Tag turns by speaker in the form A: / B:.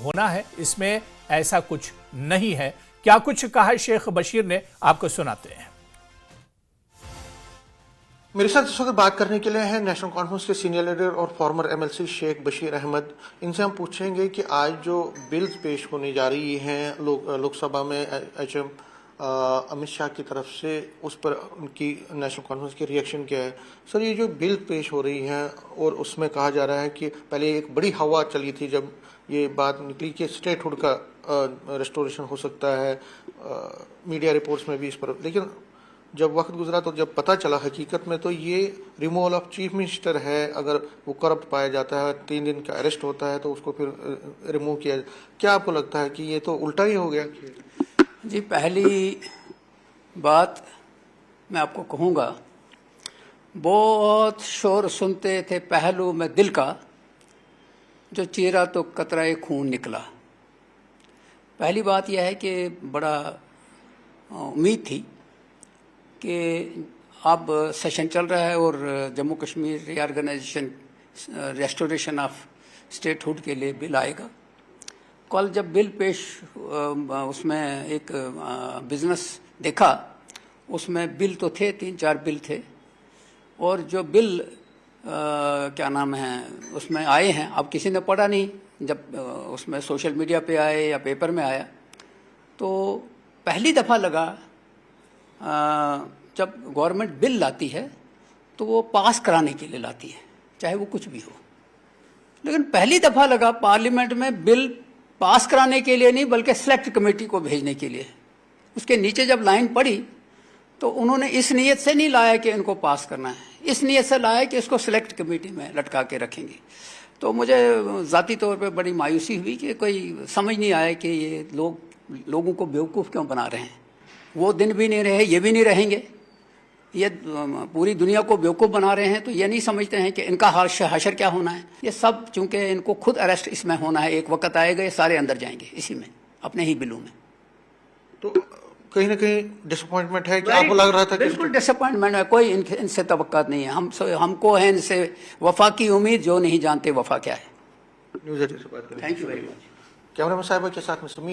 A: ہونا ہے، اس میں ایسا کچھ نہیں ہے۔ کیا کچھ کہا ہے شیخ بشیر نے، آپ کو سناتے ہیں۔
B: میرے ساتھ اس وقت بات کرنے کے لیے ہیں نیشنل کانفرنس کے سینئر لیڈر اور فارمر ایم ایل سی شیخ بشیر احمد۔ ان سے ہم پوچھیں گے کہ آج جو بلز پیش ہونے جا رہی ہیں لوک سبھا میں ایچ ایم امت شاہ کی طرف سے، اس پر ان کی نیشنل کانفرنس کی ریئیکشن کیا ہے؟ سر، یہ جو بل پیش ہو رہی ہیں اور اس میں کہا جا رہا ہے کہ پہلے ایک بڑی ہوا چلی تھی جب یہ بات نکلی کہ اسٹیٹ ہوڈ کا ریسٹوریشن ہو سکتا ہے، میڈیا رپورٹس میں بھی اس پر، لیکن جب وقت گزرا تو جب پتہ چلا حقیقت میں تو یہ ریموول آف چیف منسٹر ہے۔ اگر وہ کرپٹ پایا جاتا ہے، 3 دن کا اریسٹ ہوتا ہے تو اس کو پھر ریموو کیا جائے۔ کیا آپ کو لگتا ہے کہ یہ تو الٹا ہی ہو گیا؟
C: جی، پہلی بات میں آپ کو کہوں گا، بہت شور سنتے تھے پہلو میں دل کا، جو چیرا تو قطرہ خون نکلا۔ پہلی بات یہ ہے کہ بڑا امید تھی کہ اب سیشن چل رہا ہے اور Jammu Kashmir reorganisation restoration of statehood کے لیے بل آئے گا۔ کل جب بل پیش اس میں ایک بزنس دیکھا، اس میں بل تو تھے، 3-4 بل تھے، اور جو بل کیا نام ہے اس میں آئے ہیں، اب کسی نے پڑھا نہیں، جب اس میں سوشل میڈیا پہ آئے یا پیپر میں آیا تو پہلی دفعہ لگا جب گورنمنٹ بل لاتی ہے تو وہ پاس کرانے کے لیے لاتی ہے، چاہے وہ کچھ بھی ہو، لیکن پہلی دفعہ لگا پارلیمنٹ میں بل پاس کرانے کے لیے نہیں بلکہ سلیکٹ کمیٹی کو بھیجنے کے لیے۔ اس کے نیچے جب لائن پڑھی تو انہوں نے اس نیت سے نہیں لایا کہ ان کو پاس کرنا ہے، اس نیت سے لایا کہ اس کو سلیکٹ کمیٹی میں لٹکا کے رکھیں گے۔ تو مجھے ذاتی طور پہ بڑی مایوسی ہوئی کہ کوئی سمجھ نہیں آیا کہ یہ لوگوں کو بیوقوف کیوں بنا رہے ہیں۔ وہ دن بھی نہیں رہے، یہ بھی نہیں رہیں گے، یہ پوری دنیا کو بیوقوف بنا رہے ہیں، تو یہ نہیں سمجھتے ہیں کہ ان کا حشر کیا ہونا ہے۔ یہ سب چونکہ ان کو خود اریسٹ اس میں ہونا ہے، ایک وقت آئے گا یہ سارے اندر جائیں گے اسی میں، اپنے ہی بلوں میں۔
B: تو کہیں نہ کہیں ڈس اپوائنٹمنٹ ہے کہ آپ کو لگ رہا تھا کہ
C: بالکل ڈس اپوائنٹمنٹ ہے، کوئی ان سے توقعات نہیں ہے۔ ہم کو ہے ان سے وفا کی امید، جو نہیں جانتے وفا کیا ہے۔
B: نیوز ایٹین سے بات کریں۔
C: Thank you very much.
B: Cameraman صاحبہ کے ساتھ میں سمیر